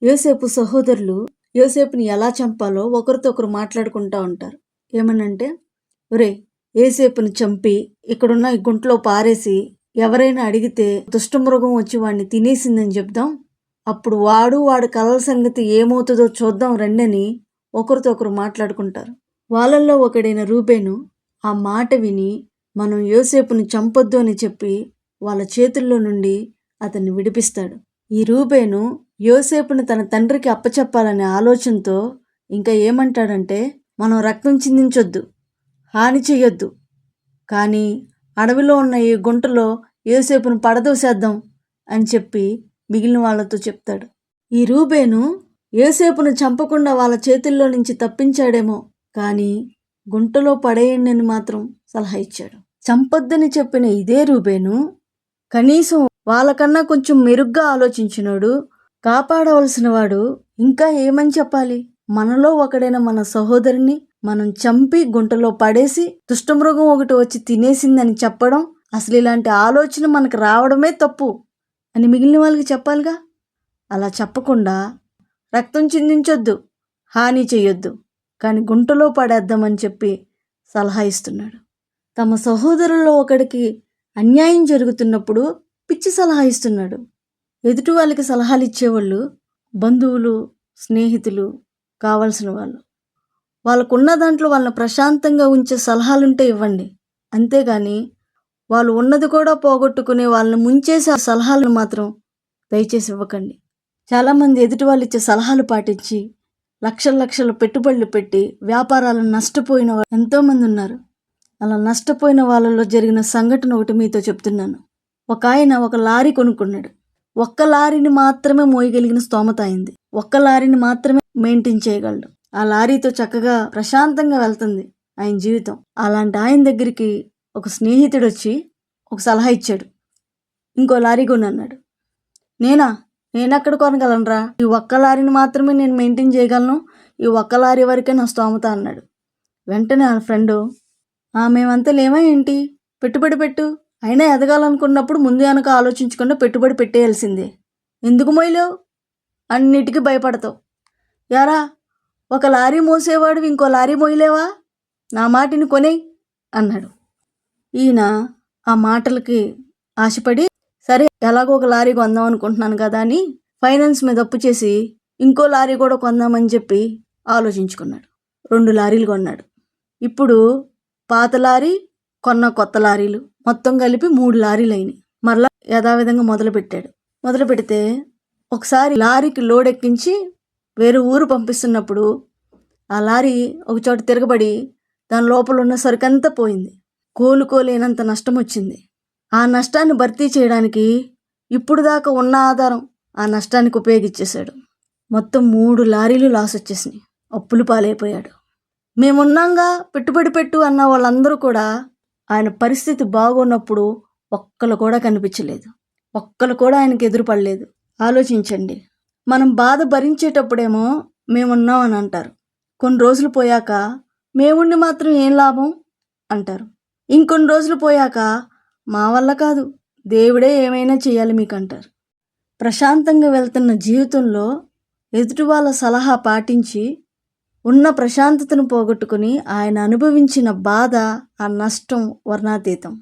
యోసేపు సహోదరులు యోసేపుని ఎలా చంపాలో ఒకరితో ఒకరు మాట్లాడుకుంటూ ఉంటారు. ఏమనంటే, ఒరేయ్, యోసేపుని చంపి ఇక్కడున్న ఈ గుంటలో పారేసి ఎవరైనా అడిగితే దుష్టమృగం వచ్చి వాడిని తినేసిందని చెప్దాం. అప్పుడు వాడి కలల సంగతి ఏమవుతుందో చూద్దాం రండని ఒకరితో ఒకరు మాట్లాడుకుంటారు. వాళ్ళల్లో ఒకడైన రూబేను ఆ మాట విని మనం యోసేపుని చంపొద్దు అని చెప్పి వాళ్ళ చేతుల్లో నుండి అతన్ని విడిపిస్తాడు. ఈ రూబేను యోసేపుని తన తండ్రికి అప్పచెప్పాలనే ఆలోచనతో ఇంకా ఏమంటాడంటే, మనం రక్తం చిందించొద్దు, హాని చెయ్యొద్దు, కానీ అడవిలో ఉన్న ఈ గుంటలో యోసేపును పడదోసేద్దాం అని చెప్పి మిగిలిన వాళ్ళతో చెప్తాడు. ఈ రూబేను యోసేపును చంపకుండా వాళ్ళ చేతుల్లో నుంచి తప్పించాడేమో, కానీ గుంటలో పడేయండి అని మాత్రం సలహా ఇచ్చాడు. చంపొద్దని చెప్పిన ఇదే రూబేను కనీసం వాళ్ళకన్నా కొంచెం మెరుగ్గా ఆలోచించినోడు, కాపాడవలసిన వాడు ఇంకా ఏమని చెప్పాలి? మనలో ఒకడైన మన సహోదరిని మనం చంపి గుంటలో పడేసి దుష్టమృగం ఒకటి వచ్చి తినేసిందని చెప్పడం, అసలు ఇలాంటి ఆలోచన మనకు రావడమే తప్పు అని మిగిలిన వాళ్ళకి చెప్పాలిగా. అలా చెప్పకుండా రక్తం చిందించొద్దు, హాని చెయ్యొద్దు, కానీ గుంటలో పడేద్దామని చెప్పి సలహా ఇస్తున్నాడు. తమ సహోదరుల్లో ఒకడికి అన్యాయం జరుగుతున్నప్పుడు పిచ్చి సలహా ఇస్తున్నాడు. ఎదుటి వాళ్ళకి సలహాలు ఇచ్చేవాళ్ళు బంధువులు, స్నేహితులు, కావాల్సిన వాళ్ళు. వాళ్ళకున్న దాంట్లో వాళ్ళని ప్రశాంతంగా ఉంచే సలహాలుంటే ఇవ్వండి, అంతేగాని వాళ్ళు ఉన్నది కూడా పోగొట్టుకునే వాళ్ళని ముంచేసే సలహాలను మాత్రం దయచేసి ఇవ్వకండి. చాలామంది ఎదుటి వాళ్ళు ఇచ్చే సలహాలు పాటించి లక్షల పెట్టుబడులు పెట్టి వ్యాపారాలను నష్టపోయిన వాళ్ళు ఎంతోమంది ఉన్నారు. అలా నష్టపోయిన వాళ్ళలో జరిగిన సంఘటన ఒకటి మీతో చెప్తున్నాను. ఒక ఆయన ఒక లారీ కొనుక్కున్నాడు. ఒక్క లారీని మాత్రమే మోయగలిగిన స్తోమత అయింది. ఒక్క లారీని మాత్రమే మెయింటైన్ చేయగలడు. ఆ లారీతో చక్కగా ప్రశాంతంగా వెళ్తుంది ఆయన జీవితం. అలాంటి ఆయన దగ్గరికి ఒక స్నేహితుడు వచ్చి ఒక సలహా ఇచ్చాడు. ఇంకో లారీ కొనన్నాడు. నేనెక్కడ కొనగలనరా, ఈ ఒక్క లారీని మాత్రమే నేను మెయింటైన్ చేయగలను, ఈ ఒక్క లారీ వరకే నా స్తోమత అన్నాడు. వెంటనే ఆ ఫ్రెండు, మేమంతా లేమా ఏంటి, పెట్టుబడి పెట్టు, అయినా ఎదగాలనుకున్నప్పుడు ముందు వెనక ఆలోచించకుండా పెట్టుబడి పెట్టేయాల్సిందే, ఎందుకు మోయలేవు, అన్నిటికీ భయపడతావు, యారా ఒక లారీ మోసేవాడు ఇంకో లారీ మోయలేవా, నా మాటిని కొనేయ్ అన్నాడు. ఈయన ఆ మాటలకి ఆశపడి, సరే ఎలాగో ఒక లారీ కొందాం అనుకుంటున్నాను కదా అని ఫైనాన్స్ మీద అప్పు చేసి ఇంకో లారీ కూడా కొందామని చెప్పి ఆలోచించుకున్నాడు. 2 లారీలు కొన్నాడు. ఇప్పుడు పాత లారీ, కొత్త లారీలు మొత్తం కలిపి 3 లారీలు అయినాయి. మరలా యథావిధంగా మొదలు పెడితే ఒకసారి లారీకి లోడ్ ఎక్కించి వేరే ఊరు పంపిస్తున్నప్పుడు ఆ లారీ ఒక చోట తిరగబడి దాని లోపల ఉన్న సరుకంతా పోయింది. కోలుకోలేనంత నష్టం వచ్చింది. ఆ నష్టాన్ని భర్తీ చేయడానికి ఇప్పుడు దాకా ఉన్న ఆధారం ఆ నష్టానికి ఉపయోగించేశాడు. మొత్తం 3 లారీలు లాస్ వచ్చేసినాయి. అప్పులు పాలైపోయాడు. మేమున్నాంగా, పెట్టుబడి పెట్టు అన్న వాళ్ళందరూ కూడా ఆయన పరిస్థితి బాగున్నప్పుడు ఒక్కరు కూడా కనిపించలేదు. ఒక్కరు కూడా ఆయనకి ఎదురుపడలేదు. ఆలోచించండి. మనం బాధ భరించేటప్పుడేమో మేమున్నాం అని అంటారు. కొన్ని రోజులు పోయాక మేముండి మాత్రం ఏం లాభం అంటారు. ఇంకొన్ని రోజులు పోయాక మా వల్ల కాదు, దేవుడే ఏమైనా చేయాలి మీకు అంటారు. ప్రశాంతంగా వెళ్తున్న జీవితంలో ఎదుటి వాళ్ళ సలహా పాటించి ఉన్న ప్రశాంతతను పోగొట్టుకుని ఆయన అనుభవించిన బాధ, ఆ నష్టం వర్ణాతీతం.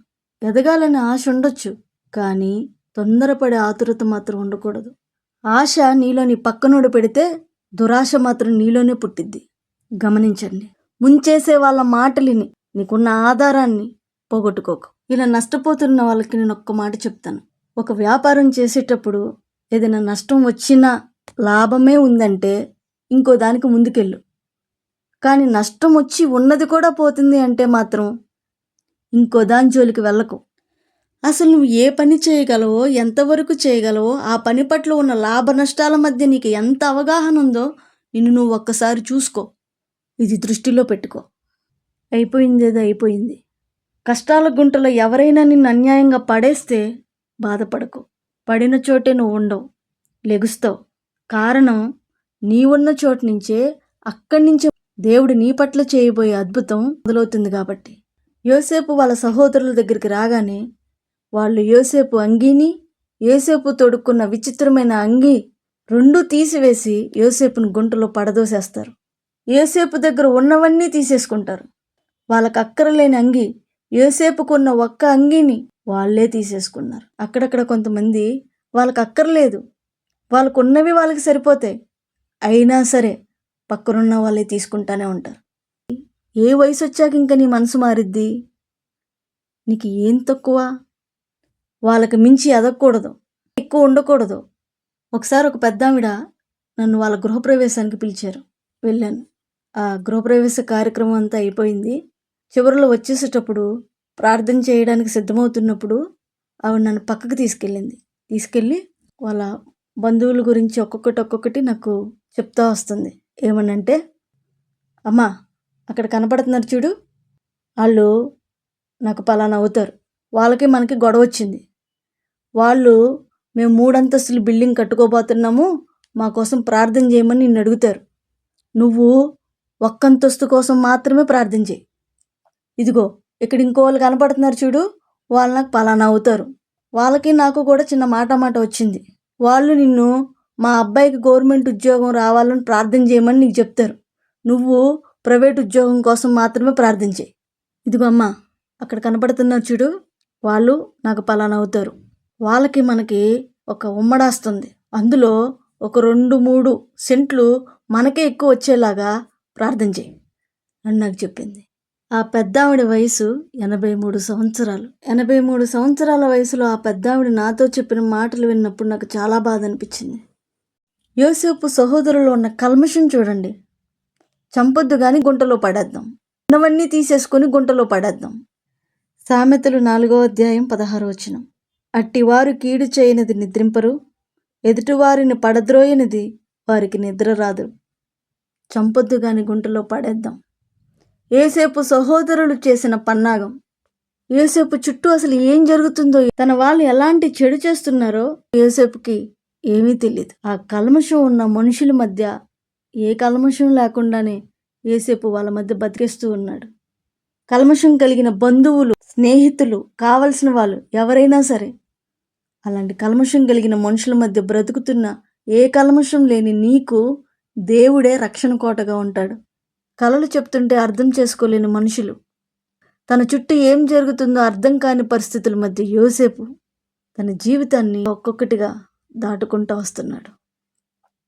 ఎదగాలని ఆశ ఉండొచ్చు, కానీ తొందరపడే ఆతురత మాత్రం ఉండకూడదు. ఆశ నీలో నీ పక్కనోడు పెడితే దురాశ మాత్రం నీలోనే పుట్టిద్ది. గమనించండి. ముంచేసే వాళ్ళ మాటలిని నీకున్న ఆధారాన్ని పోగొట్టుకోకు. ఇలా నష్టపోతున్న వాళ్ళకి నేను ఒక్క మాట చెప్తాను. ఒక వ్యాపారం చేసేటప్పుడు ఏదైనా నష్టం వచ్చినా లాభమే ఉందంటే ఇంకో దానికి ముందుకెళ్ళు. కానీ నష్టం వచ్చి ఉన్నది కూడా పోతుంది అంటే మాత్రం ఇంకో దాని జోలికి వెళ్ళకు. అసలు నువ్వు ఏ పని చేయగలవో, ఎంతవరకు చేయగలవో, ఆ పని పట్ల ఉన్న లాభ నష్టాల మధ్య నీకు ఎంత అవగాహన ఉందో నువ్వు ఒక్కసారి చూసుకో. ఇది దృష్టిలో పెట్టుకో. అయిపోయిందేదో అయిపోయింది. కష్టాల గుంటలో ఎవరైనా నిన్ను అన్యాయంగా పడేస్తే బాధపడకు. పడిన చోటే నువ్వు ఉండవు, లెగుస్తావు. కారణం నీ ఉన్న చోటు నుంచే, అక్కడి నుంచే దేవుడు నీ పట్ల చేయబోయే అద్భుతం మొదలవుతుంది. కాబట్టి యోసేపు వాళ్ళ సహోదరుల దగ్గరికి రాగానే వాళ్ళు యోసేపు అంగీని, యోసేపు తొడుక్కున్న విచిత్రమైన అంగి రెండూ తీసివేసి యోసేపును గుంటలో పడదోసేస్తారు. యోసేపు దగ్గర ఉన్నవన్నీ తీసేసుకుంటారు. వాళ్ళకు అక్కరలేని అంగి, యోసేపుకున్న ఒక్క అంగిని వాళ్ళే తీసేసుకున్నారు. అక్కడక్కడ కొంతమంది వాళ్ళకు అక్కర్లేదు, వాళ్ళకున్నవి వాళ్ళకి సరిపోతాయి, అయినా సరే పక్కనున్న వాళ్ళే తీసుకుంటానే ఉంటారు. ఏ వయసు వచ్చాక ఇంకా నీ మనసు మారిద్ది? నీకు ఏం తక్కువ? వాళ్ళకి మించి ఎదగకూడదు, ఎక్కువ ఉండకూడదు. ఒకసారి ఒక పెద్దావిడ నన్ను వాళ్ళ గృహప్రవేశానికి పిలిచారు. వెళ్ళాను. ఆ గృహప్రవేశ కార్యక్రమం అంతా అయిపోయింది. చివరిలో వచ్చేసేటప్పుడు ప్రార్థన చేయడానికి సిద్ధమవుతున్నప్పుడు ఆవిడ నన్ను పక్కకు తీసుకెళ్ళి వాళ్ళ బంధువుల గురించి ఒక్కొక్కటి నాకు చెప్తా వస్తుంది. ఏమనంటే, అమ్మా అక్కడ కనపడుతున్నారు చూడు, వాళ్ళు నాకు పలానా అవుతారు, వాళ్ళకి మనకి గొడవ వచ్చింది, వాళ్ళు మేము 3 అంతస్తులు బిల్డింగ్ కట్టుకోబోతున్నాము, మా కోసం ప్రార్థన చేయమని నిన్ను అడుగుతారు. నువ్వు 1 అంతస్తు కోసం మాత్రమే ప్రార్థన చేయి. ఇదిగో ఇక్కడ ఇంకో వాళ్ళు కనపడుతున్నారు చూడు, వాళ్ళు నాకు పలానా అవుతారు, వాళ్ళకి నాకు కూడా చిన్న మాట వచ్చింది, వాళ్ళు నిన్ను మా అబ్బాయికి గవర్నమెంట్ ఉద్యోగం రావాలని ప్రార్థన చేయమని నీకు చెప్తారు. నువ్వు ప్రైవేట్ ఉద్యోగం కోసం మాత్రమే ప్రార్థన చేయి. ఇదిగో అమ్మా అక్కడ కనపడుతున్నారు చూడు, వాళ్ళు నాకు పలానా అవుతారు, వాళ్ళకి మనకి ఒక ఉమ్మడాస్తుంది, అందులో ఒక 2-3 సెంట్లు మనకే ఎక్కువ వచ్చేలాగా ప్రార్థన చేయి అని నాకు చెప్పింది. ఆ పెద్దావిడ వయసు 83 సంవత్సరాలు. 83 సంవత్సరాల వయసులో ఆ పెద్దావిడ నాతో చెప్పిన మాటలు విన్నప్పుడు నాకు చాలా బాధ అనిపించింది. యోసేపు సహోదరులో ఉన్న కల్మషం చూడండి. చంపొద్దు కానీ గుంటలో పడేద్దాం, ఉన్నవన్నీ తీసేసుకొని గుంటలో పడేద్దాం. సామెతలు 4వ అధ్యాయం 16వ వచనం. అట్టివారు కీడు చేయనిది నిద్రింపరు, ఎదుటివారిని పడద్రోయనిది వారికి నిద్ర రాదు. చంపొద్దు కానీ గుంటలో పడేద్దాం. యోసేపు సహోదరులు చేసిన పన్నాగం. యోసేపు చుట్టూ అసలు ఏం జరుగుతుందో, తన వాళ్ళు ఎలాంటి చెడు చేస్తున్నారో యోసేపుకి ఏమీ తెలియదు. ఆ కల్మషం ఉన్న మనుషుల మధ్య ఏ కల్మషం లేకుండానే యోసేపు వాళ్ళ మధ్య బతికేస్తూ ఉన్నాడు. కల్మషం కలిగిన బంధువులు, స్నేహితులు, కావలసిన వాళ్ళు ఎవరైనా సరే, అలాంటి కల్మషం కలిగిన మనుషుల మధ్య బ్రతుకుతున్న ఏ కల్మషం లేని నీకు దేవుడే రక్షణ కోటగా ఉంటాడు. కలలు చెప్తుంటే అర్థం చేసుకోలేని మనుషులు, తన చుట్టూ ఏం జరుగుతుందో అర్థం కాని పరిస్థితుల మధ్య యోసేపు తన జీవితాన్ని ఒక్కొక్కటిగా దాటుకుంటూ వస్తున్నాడు.